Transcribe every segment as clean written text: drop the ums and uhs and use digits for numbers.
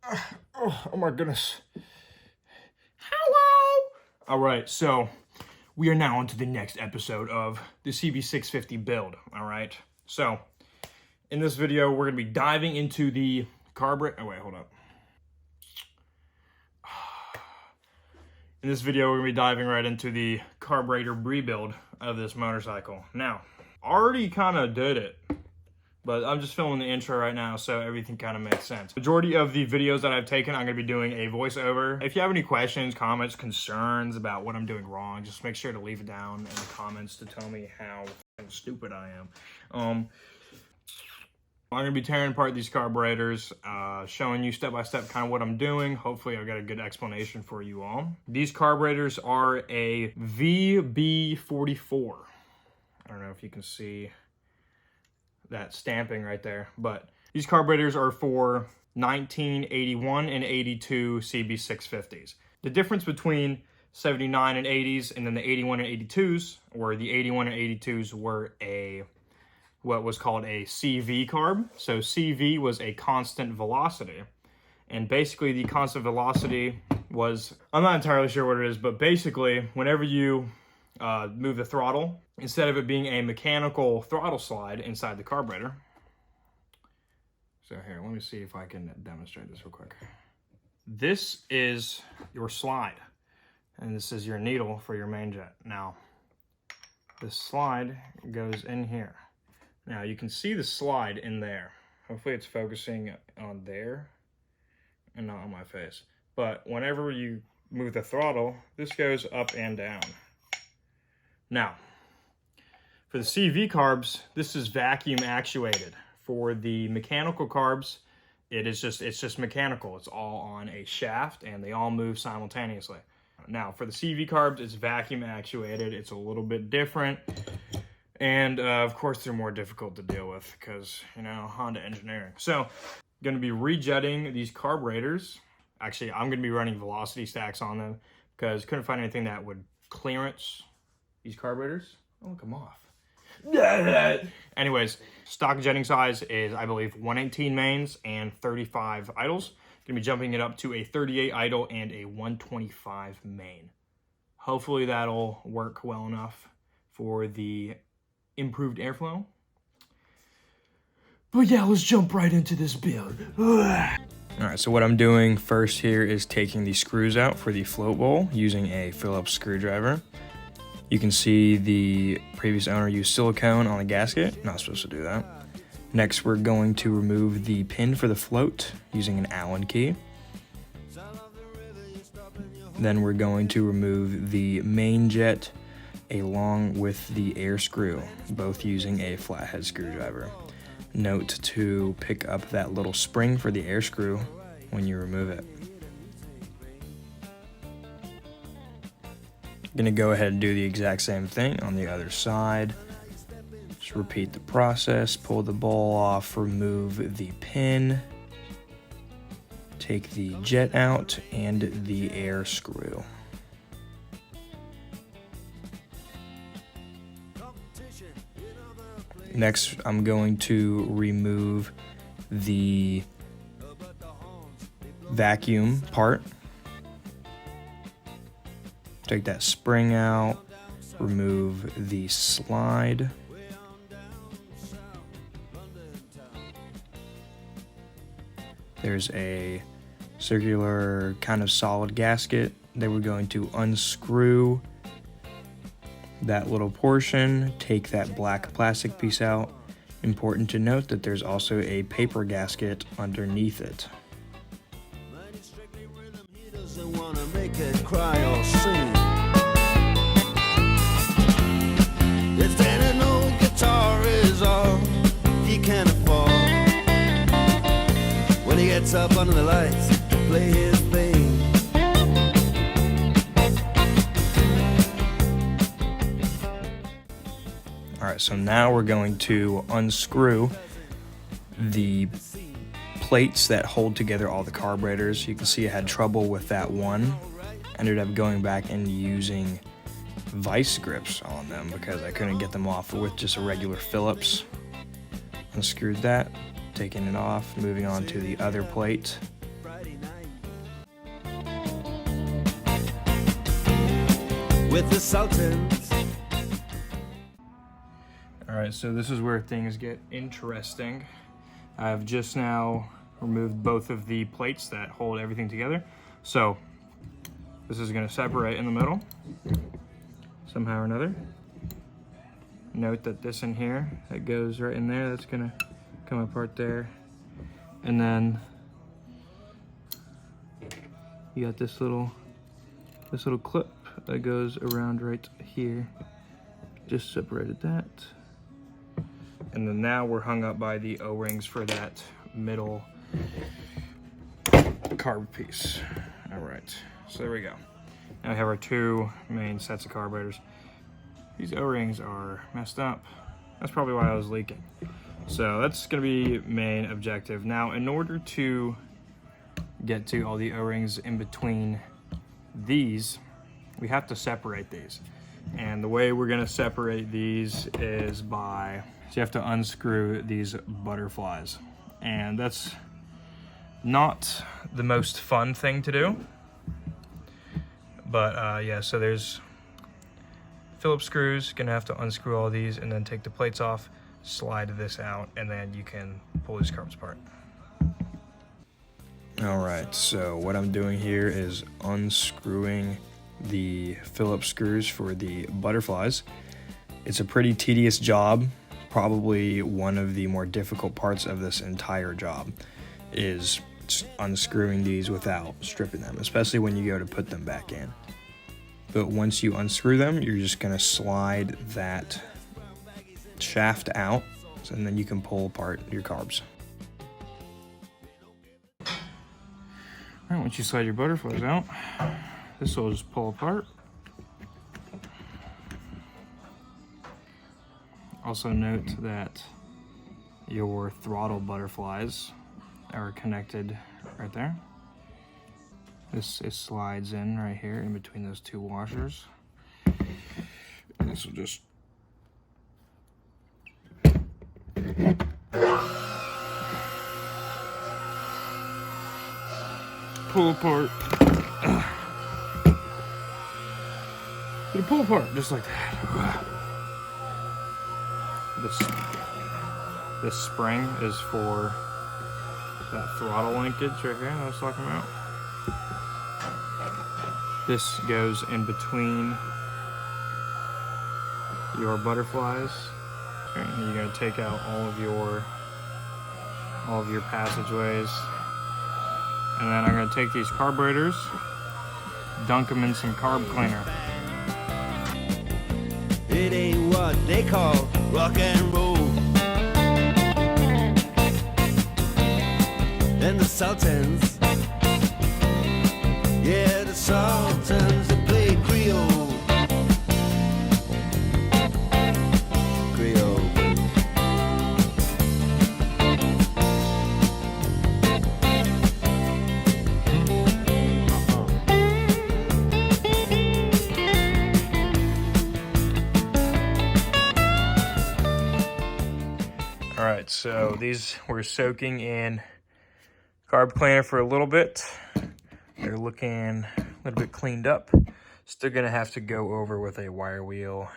Oh my goodness. Hello. All right, so we are now on to the next episode of the CB650 build. All right, so in this video, we're gonna be diving into the carburetor. Oh wait, hold up. In this video, we're gonna be diving right into the carburetor rebuild of this motorcycle. Now, already kind of did it, but I'm just filming the intro right now, so everything kind of makes sense. Majority of the videos that I've taken, I'm gonna be doing a voiceover. If you have any questions, comments, concerns about what I'm doing wrong, just make sure to leave it down in the comments to tell me how stupid I am. I'm gonna be tearing apart these carburetors, showing you step by step kind of what I'm doing. Hopefully I've got a good explanation for you all. These carburetors are a VB44. I don't know if you can see that stamping right there, but these carburetors are for 1981 and 82 CB650s. The difference between 79 and 80s and then the 81 and 82s, or the 81 and 82s were what was called a CV carb. So CV was a constant velocity. And basically the constant velocity was, I'm not entirely sure what it is, but basically whenever you move the throttle, instead of it being a mechanical throttle slide inside the carburetor. So here, let me see if I can demonstrate this real quick. This is your slide, and this is your needle for your main jet. Now, this slide goes in here. Now, you can see the slide in there. Hopefully it's focusing on there and not on my face. But whenever you move the throttle, this goes up and down. Now, for the CV carbs, this is vacuum actuated. For the mechanical carbs, it's just mechanical. It's all on a shaft and they all move simultaneously. Now, for the CV carbs, it's vacuum actuated. It's a little bit different. And of course, they're more difficult to deal with because, you know, Honda engineering. So, going to be rejetting these carburetors. Actually, I'm going to be running velocity stacks on them because couldn't find anything that would clearance these carburetors. Oh, come off. Anyways, stock jetting size is, I believe, 118 mains and 35 idles. Going to be jumping it up to a 38 idle and a 125 main. Hopefully that'll work well enough for the improved airflow. But yeah, let's jump right into this build. Alright, so what I'm doing first here is taking the screws out for the float bowl using a Phillips screwdriver. You can see the previous owner used silicone on the gasket. Not supposed to do that. Next, we're going to remove the pin for the float using an Allen key. Then we're going to remove the main jet along with the air screw, both using a flathead screwdriver. Note to pick up that little spring for the air screw when you remove it. Gonna go ahead and do the exact same thing on the other side. Just repeat the process, pull the bowl off, remove the pin, take the jet out and the air screw. Next, I'm going to remove the vacuum part. Take that spring out, remove the slide. There's a circular kind of solid gasket that we're going to unscrew that little portion, take that black plastic piece out. Important to note that there's also a paper gasket underneath it. When he gets up under the lights to play his thing. Alright, so now we're going to unscrew the plates that hold together all the carburetors. You can see I had trouble with that one. Ended up going back and using vice grips on them because I couldn't get them off with just a regular Phillips. Unscrewed that, taking it off, moving on to the other plate. with the Sultans. All right, so this is where things get interesting. I've just now removed both of the plates that hold everything together. So this is gonna separate in the middle somehow or another. Note that this in here, that goes right in there, that's gonna come apart there. And then you got this little clip that goes around right here. Just separated that. And then now we're hung up by the O-rings for that middle carb piece. All right, so there we go. Now we have our two main sets of carburetors. These O-rings are messed up. That's probably why I was leaking. So that's gonna be main objective. Now, in order to get to all the O-rings in between these, we have to separate these. And the way we're gonna separate these is by, so you have to unscrew these butterflies. And that's not the most fun thing to do. But yeah, so there's Phillips screws, gonna have to unscrew all these and then take the plates off, slide this out, and then you can pull these carbs apart. All right, so what I'm doing here is unscrewing the Phillips screws for the butterflies. It's a pretty tedious job. Probably one of the more difficult parts of this entire job is unscrewing these without stripping them, especially when you go to put them back in. But once you unscrew them, you're just gonna slide that shaft out, and then you can pull apart your carbs. All right, once you slide your butterflies out, this will just pull apart. Also note that your throttle butterflies are connected right there. This slides in right here in between those two washers. And this will just pull apart. It'll pull apart just like that. This spring is for that throttle linkage right here that I was talking about. This goes in between your butterflies. Okay, and you're gonna take out all of your passageways. And then I'm gonna take these carburetors, dunk them in some carb cleaner. It ain't what they call rock and roll. And the Sultans, yeah, the Sultans, they play Creole. Creole. All right, so these were soaking in carb cleaner for a little bit. They're looking a little bit cleaned up. Still gonna have to go over with a wire wheel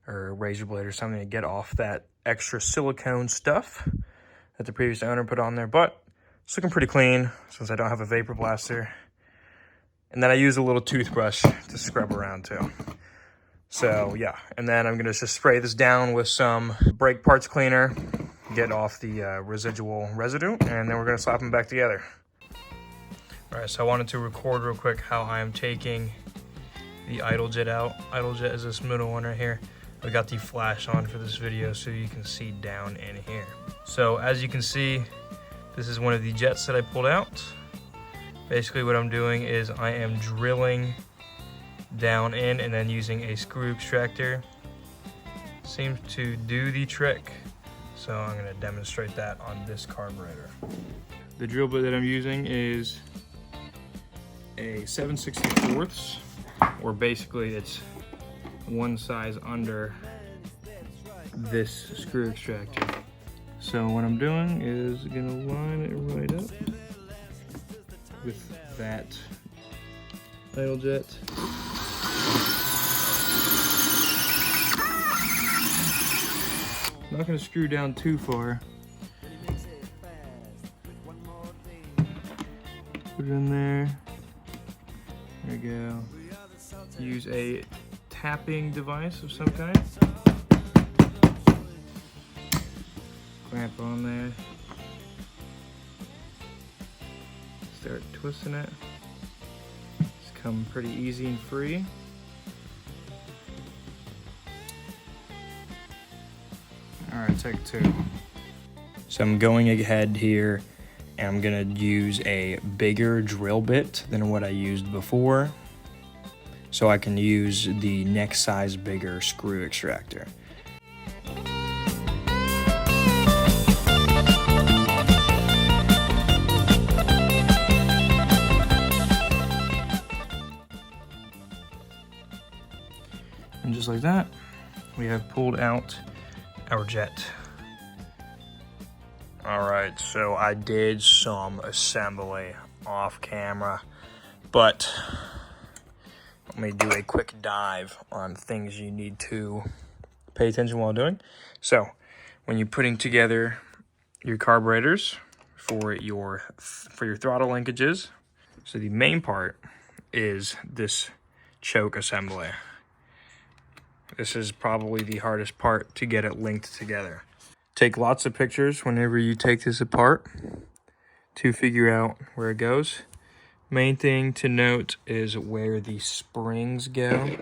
or a razor blade or something to get off that extra silicone stuff that the previous owner put on there, but it's looking pretty clean since I don't have a vapor blaster. And then I use a little toothbrush to scrub around too. So yeah, and then I'm gonna just spray this down with some brake parts cleaner, get off the residual residue, and then we're gonna slap them back together. All right, so I wanted to record real quick how I am taking the idle jet out. Idle jet is this middle one right here. I got the flash on for this video so you can see down in here. So as you can see, this is one of the jets that I pulled out. Basically what I'm doing is I am drilling down in and then using a screw extractor. Seems to do the trick. So I'm gonna demonstrate that on this carburetor. The drill bit that I'm using is a 7/64, or basically it's one size under this screw extractor. So what I'm doing is gonna line it right up with that idle jet. not going to screw down too far. Put it in there. There we go. Use a tapping device of some kind. Clamp on there. Start twisting it. It's come pretty easy and free. All right, take two. So I'm going ahead here and I'm gonna use a bigger drill bit than what I used before, so I can use the next size bigger screw extractor. And just like that, we have pulled out our jet. All right, so I did some assembly off camera, but let me do a quick dive on things you need to pay attention while doing. So when you're putting together your carburetors for your throttle linkages, so the main part is this choke assembly. This is probably the hardest part to get it linked together. Take lots of pictures whenever you take this apart to figure out where it goes. Main thing to note is where the springs go.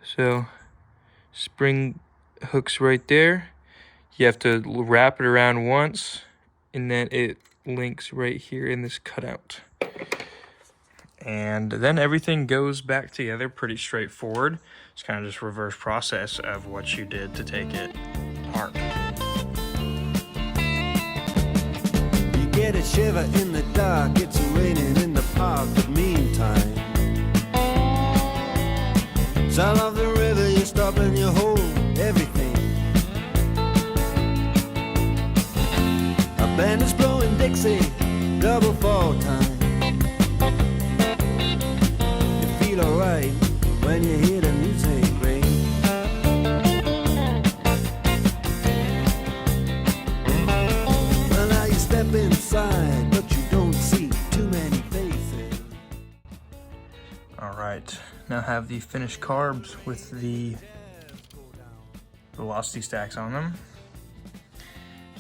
So spring hooks right there. You have to wrap it around once, and then it links right here in this cutout. And then everything goes back together pretty straightforward. It's kind of just reverse process of what you did to take it apart. You get a shiver in the dark, it's raining in the park, but meantime, sound of the river, you stop and you hold everything. A band is blowing Dixie, double fall time. Alright, when you hear the music ring. Well, now you step inside, but you don't see too many faces. Alright, now have the finished carbs with the velocity stacks on them.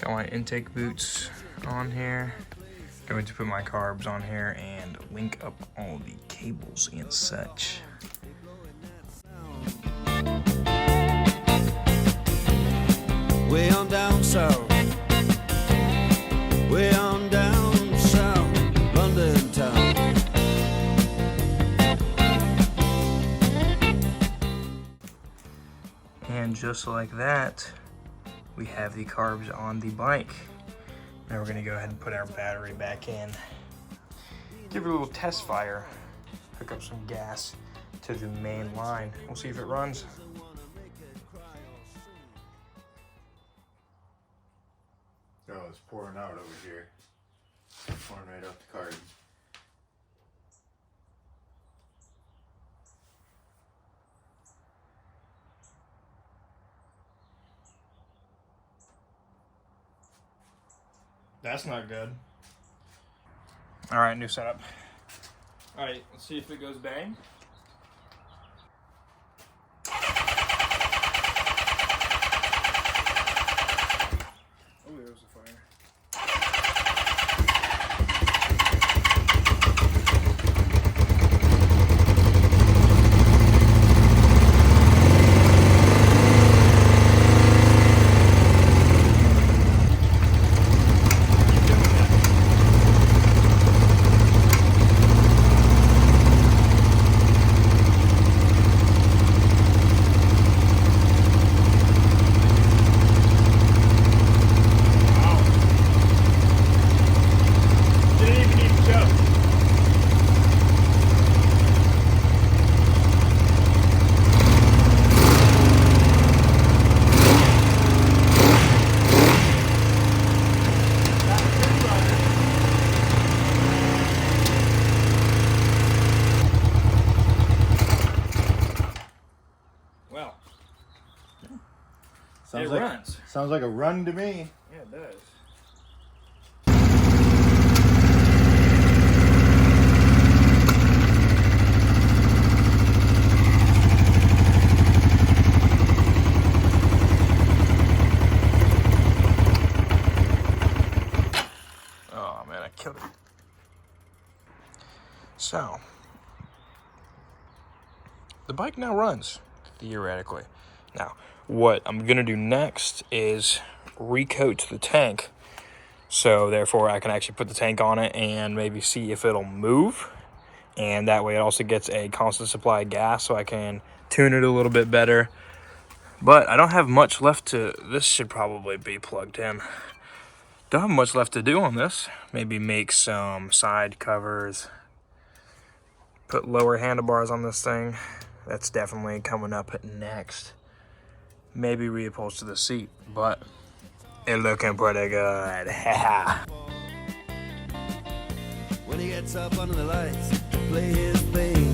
Got my intake boots on here. Going to put my carbs on here and link up all the cables and such. Way on down south, way on down south, London town. And just like that, we have the carbs on the bike. Now we're gonna go ahead and put our battery back in. Give it a little test fire. Hook up some gas to the main line. We'll see if it runs. Oh, it's pouring out over here. Pouring right up the card. That's not good. All right, new setup. All right, let's see if it goes bang. Oh, there's the fire. Sounds it like, runs. Sounds like a run to me. Yeah, it does. Oh man, I killed it. So, the bike now runs, theoretically. Now, what I'm gonna do next is recoat the tank. So therefore I can actually put the tank on it and maybe see if it'll move. And that way it also gets a constant supply of gas so I can tune it a little bit better. But I don't have much left to, this should probably be plugged in. Don't have much left to do on this. Maybe make some side covers. Put lower handlebars on this thing. That's definitely coming up next. Maybe reupholster the seat, but it's looking pretty good. When he gets up under the lights to play his thing.